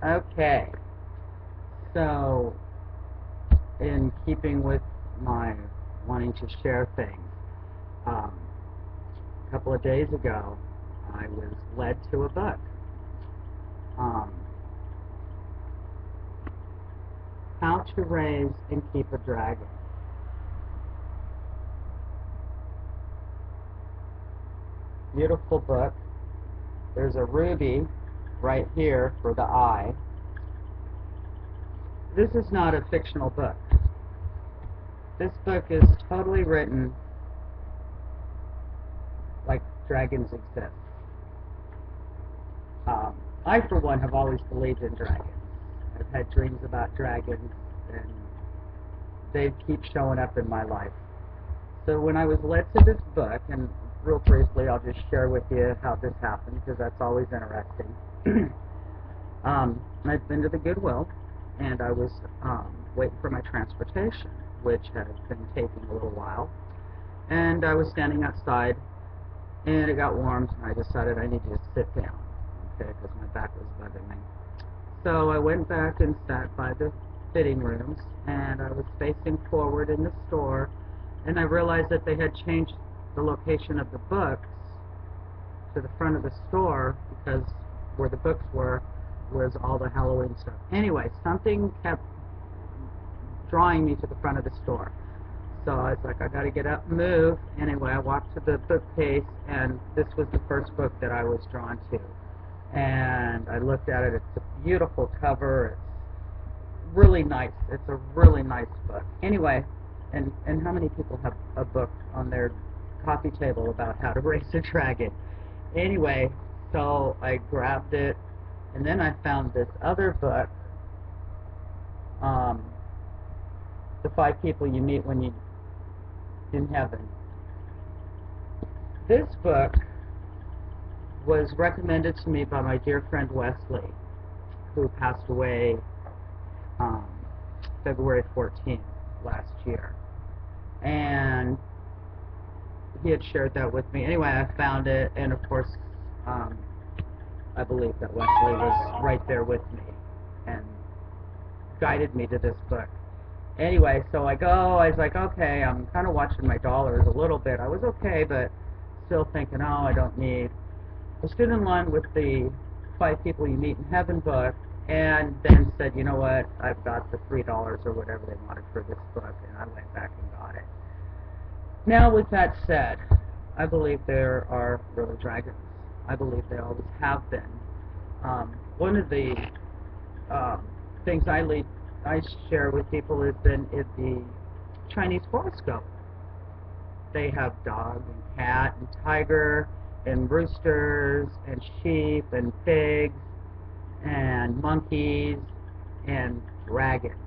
Okay, so in keeping with my wanting to share things, um, a couple of days ago, I was led to a book. Um, How to Raise and Keep a Dragon. Beautiful book. There's a ruby right here for the eye. This is not a fictional book. This book is totally written like dragons exist. Um, I, for one, have always believed in dragons. I've had dreams about dragons, and they keep showing up in my life. So when I was led to this book, and real briefly, I'll just share with you how this happened, because that's always interesting. I'd been to the Goodwill, and I was waiting for my transportation, which had been taking a little while. And I was standing outside, and it got warm, and I decided I needed to sit down, okay, because my back was bugging me. So I went back and sat by the fitting rooms, and I was facing forward in the store, and I realized that they had changed the location of the books to the front of the store, because where the books were was all the Halloween stuff. Anyway, something kept drawing me to the front of the store. So I was like, I gotta get up and move. Anyway, I walked to the bookcase, and this was the first book that I was drawn to. And I looked at it. It's a beautiful cover. It's really nice. It's a really nice book. Anyway, and how many people have a book on their coffee table about how to raise a dragon? Anyway, so I grabbed it, and then I found this other book, um, The Five People You Meet When You in Heaven. This book was recommended to me by my dear friend Wesley, who passed away February 14th last year. And he had shared that with me. Anyway, I found it, and of course, I believe that Wesley was right there with me and guided me to this book. Anyway, so I was like, okay, I'm kind of watching my dollars a little bit. I was okay, but still thinking, oh, I don't need. I stood in line with the Five People You Meet in Heaven book, and then said, you know what, I've got the $3 or whatever they wanted for this book, and I went back and got it. Now, with that said, I believe there are really dragons. I believe they always have been. One of the things I share with people is the Chinese horoscope. They have dog and cat and tiger and roosters and sheep and pigs and monkeys and dragons.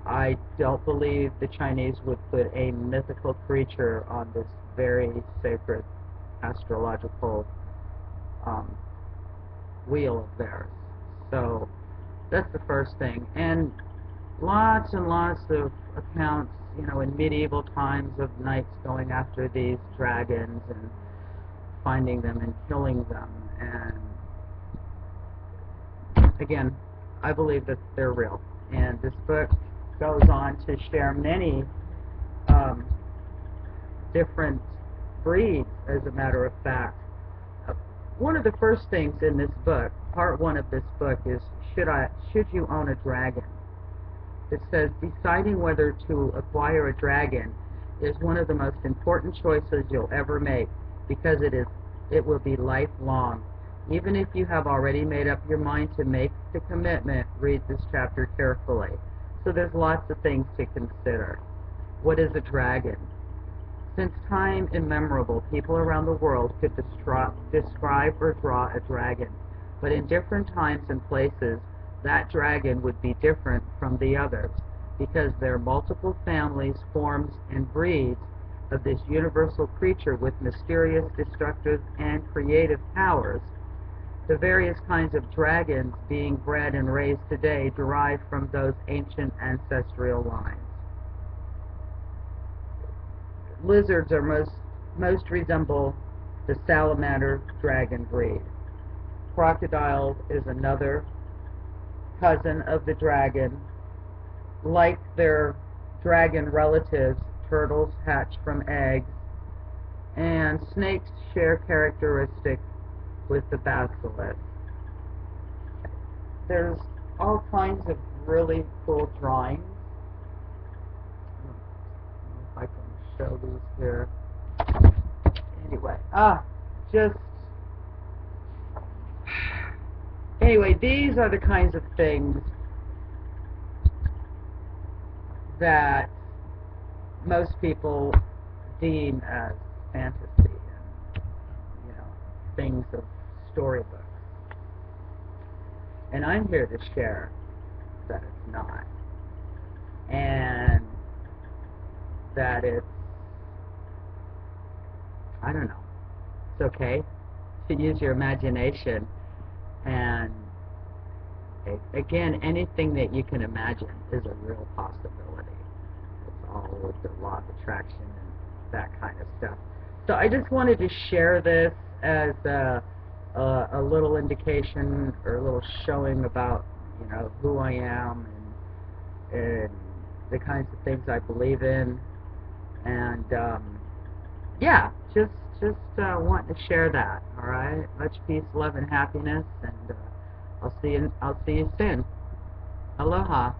I don't believe the Chinese would put a mythical creature on this very sacred astrological wheel of theirs. So that's the first thing. And lots of accounts, in medieval times of knights going after these dragons and finding them and killing them. And again, I believe that they're real. And this book goes on to share many different breeds, as a matter of fact. One of the first things in this book, part one of this book, is should you own a dragon? It says, deciding whether to acquire a dragon is one of the most important choices you'll ever make, because it will be lifelong. Even if you have already made up your mind to make the commitment, read this chapter carefully. So there's lots of things to consider. What is a dragon? Since time immemorial, people around the world could describe or draw a dragon, but in different times and places, that dragon would be different from the others, because there are multiple families, forms, and breeds of this universal creature with mysterious, destructive, and creative powers. The various kinds of dragons being bred and raised today derive from those ancient ancestral lines. Lizards are most resemble the salamander dragon breed. crocodile is another cousin of the dragon. Like their dragon relatives, turtles hatch from eggs, and snakes share characteristics with the basilisk. There's all kinds of really cool drawings. I don't know if I can show these here. Anyway, anyway, these are the kinds of things that most people deem as fantasy and, things of storybooks. And I'm here to share that it's not. And that it's, I don't know, it's okay to use your imagination. And again, anything that you can imagine is a real possibility. It's all with the law of attraction and that kind of stuff. So I just wanted to share this as a little indication or a little showing about, who I am and the kinds of things I believe in. And yeah, just wanting to share that. All right, much peace, love, and happiness, and I'll see you soon. Aloha.